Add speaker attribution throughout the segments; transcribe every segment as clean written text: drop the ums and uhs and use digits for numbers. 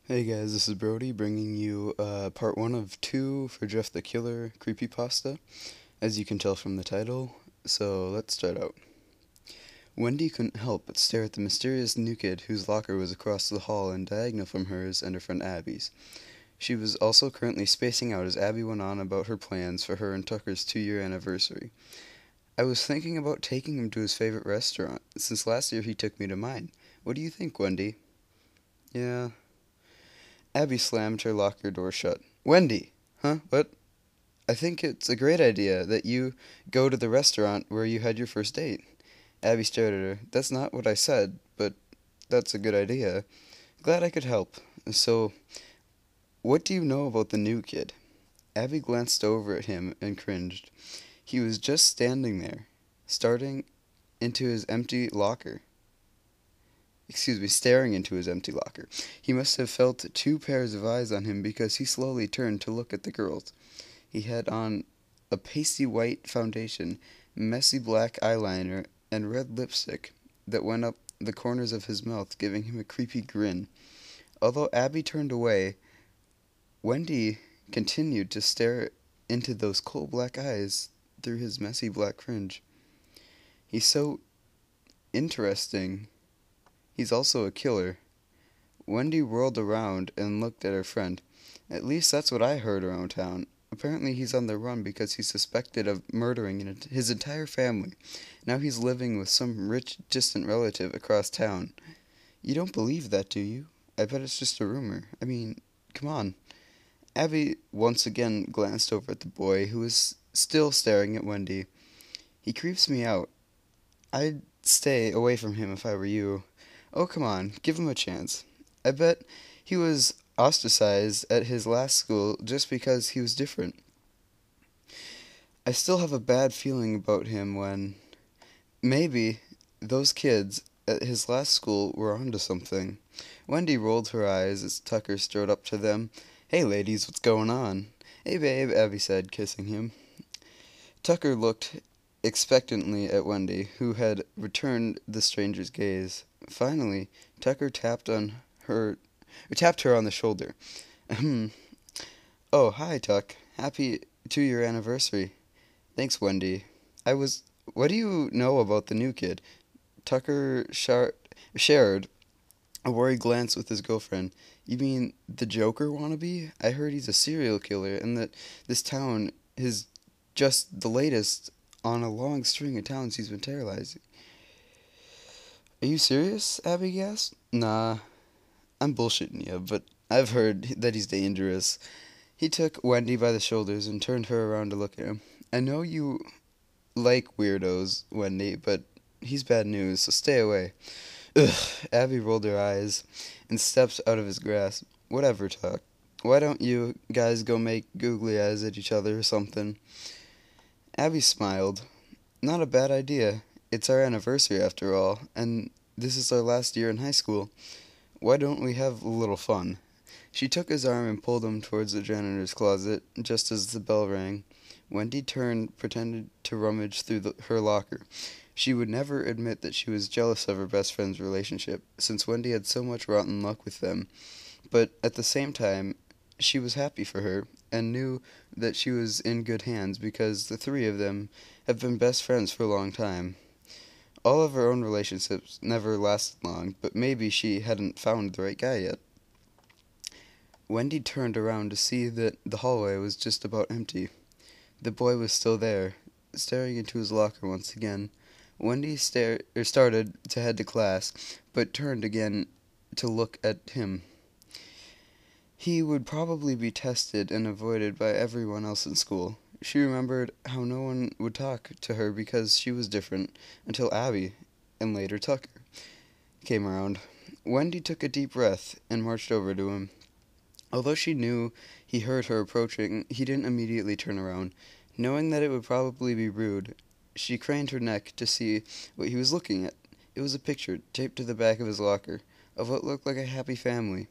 Speaker 1: Hey guys, this is Brody bringing you part one of two for Jeff the Killer creepypasta, as you can tell from the title. So let's start out. Wendy couldn't help but stare at the mysterious new kid whose locker was across the hall and diagonal from hers and her friend Abby's. She was also currently spacing out as Abby went on about her plans for her and Tucker's 2-year anniversary. I was thinking about taking him to his favorite restaurant, since last year he took me to mine. What do you think, Wendy? Yeah. Abby slammed her locker door shut. Wendy! Huh? What? I think it's a great idea that you go to the restaurant where you had your first date. Abby stared at her. That's not what I said, but that's a good idea. Glad I could help. So, what do you know about the new kid? Abby glanced over at him and cringed. He was just standing there, starting into his empty locker. Staring into his empty locker. He must have felt two pairs of eyes on him because he slowly turned to look at the girls. He had on a pasty white foundation, messy black eyeliner, and red lipstick that went up the corners of his mouth, giving him a creepy grin. Although Abby turned away, Wendy continued to stare into those coal black eyes through his messy black fringe. He's so interesting. He's also a killer. Wendy whirled around and looked at her friend. At least that's what I heard around town. Apparently he's on the run because he's suspected of murdering his entire family. Now he's living with some rich, distant relative across town. You don't believe that, do you? I bet it's just a rumor. I mean, come on. Abby once again glanced over at the boy, who was still staring at Wendy. He creeps me out. I'd stay away from him if I were you. Oh, come on, give him a chance. I bet he was ostracized at his last school just because he was different. I still have a bad feeling about him when maybe those kids at his last school were onto something. Wendy rolled her eyes as Tucker strode up to them. Hey, ladies, what's going on? Hey, babe, Abby said, kissing him. Tucker looked expectantly at Wendy, who had returned the stranger's gaze. Finally, Tucker tapped her on the shoulder. Ahem. Oh, hi, Tuck. Happy 2-year anniversary. Thanks, Wendy. What do you know about the new kid? Tucker shared a worried glance with his girlfriend. You mean the Joker wannabe? I heard he's a serial killer and that this town is just the latest on a long string of towns he's been terrorizing. Are you serious? Abby gasped. Nah, I'm bullshitting you, but I've heard that he's dangerous. He took Wendy by the shoulders and turned her around to look at him. I know you like weirdos, Wendy, but he's bad news, so stay away. Ugh, Abby rolled her eyes and stepped out of his grasp. Whatever, Tuck. Why don't you guys go make googly eyes at each other or something? Abby smiled. Not a bad idea. It's our anniversary after all, and this is our last year in high school. Why don't we have a little fun? She took his arm and pulled him towards the janitor's closet just as the bell rang. Wendy turned, pretended to rummage through her locker. She would never admit that she was jealous of her best friend's relationship, since Wendy had so much rotten luck with them. But at the same time, she was happy for her, and knew that she was in good hands because the three of them have been best friends for a long time. All of her own relationships never lasted long, but maybe she hadn't found the right guy yet. Wendy turned around to see that the hallway was just about empty. The boy was still there, staring into his locker once again. Wendy started to head to class, but turned again to look at him. He would probably be tested and avoided by everyone else in school. She remembered how no one would talk to her because she was different, until Abby, and later Tucker, came around. Wendy took a deep breath and marched over to him. Although she knew he heard her approaching, he didn't immediately turn around. Knowing that it would probably be rude, she craned her neck to see what he was looking at. It was a picture, taped to the back of his locker, of what looked like a happy family.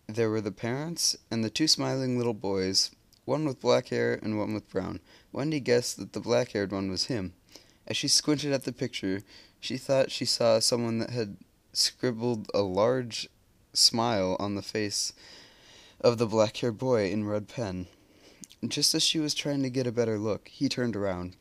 Speaker 1: There were the parents and the two smiling little boys, one with black hair and one with brown. Wendy guessed that the black-haired one was him. As she squinted at the picture, she thought she saw someone that had scribbled a large smile on the face of the black-haired boy in red pen. Just as she was trying to get a better look, he turned around.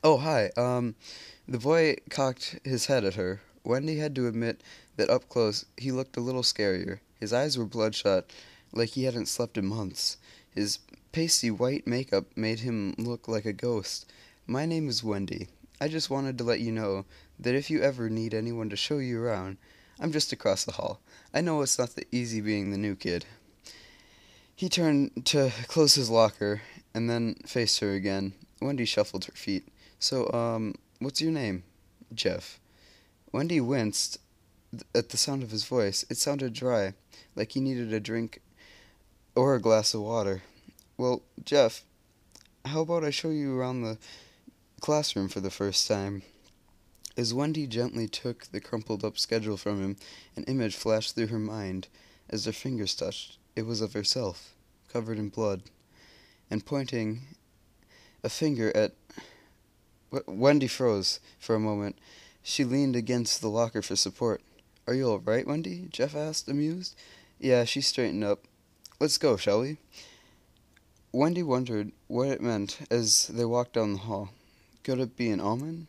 Speaker 1: "Oh, hi. The boy cocked his head at her. Wendy had to admit that up close he looked a little scarier. His eyes were bloodshot, like he hadn't slept in months. His pasty white makeup made him look like a ghost. My name is Wendy. I just wanted to let you know that if you ever need anyone to show you around, I'm just across the hall. I know it's not that easy being the new kid." He turned to close his locker and then faced her again. Wendy shuffled her feet. "So, what's your name?" "Jeff." Wendy winced at the sound of his voice. It sounded dry, like he needed a drink or a glass of water. "Well, Jeff, how about I show you around the classroom for the first time?" As Wendy gently took the crumpled up schedule from him, an image flashed through her mind as their fingers touched. It was of herself, covered in blood, and pointing a finger at... Wendy froze for a moment. She leaned against the locker for support. "Are you all right, Wendy?" Jeff asked, amused. "Yeah," she straightened up. "Let's go, shall we?" Wendy wondered what it meant as they walked down the hall. Could it be an omen?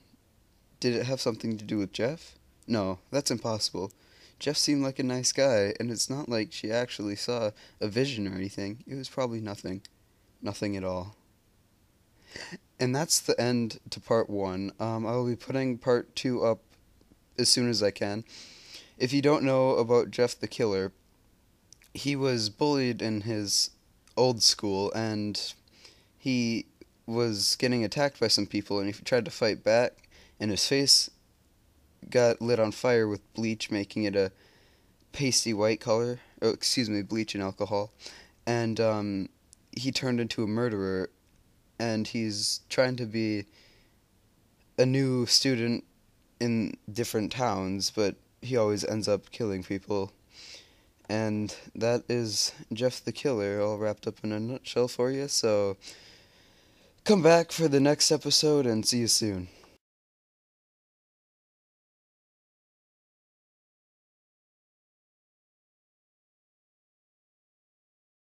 Speaker 1: Did it have something to do with Jeff? No, that's impossible. Jeff seemed like a nice guy, and it's not like she actually saw a vision or anything. It was probably nothing. Nothing at all. And that's the end to part one. I will be putting part two up as soon as I can. If you don't know about Jeff the Killer, he was bullied in his old school, and he was getting attacked by some people, and he tried to fight back, and his face got lit on fire with bleach, making it a pasty white color. Oh, excuse me, bleach and alcohol. And he turned into a murderer, and he's trying to be a new student in different towns, but he always ends up killing people. And that is Jeff the Killer, all wrapped up in a nutshell for you. So come back for the next episode and see you soon.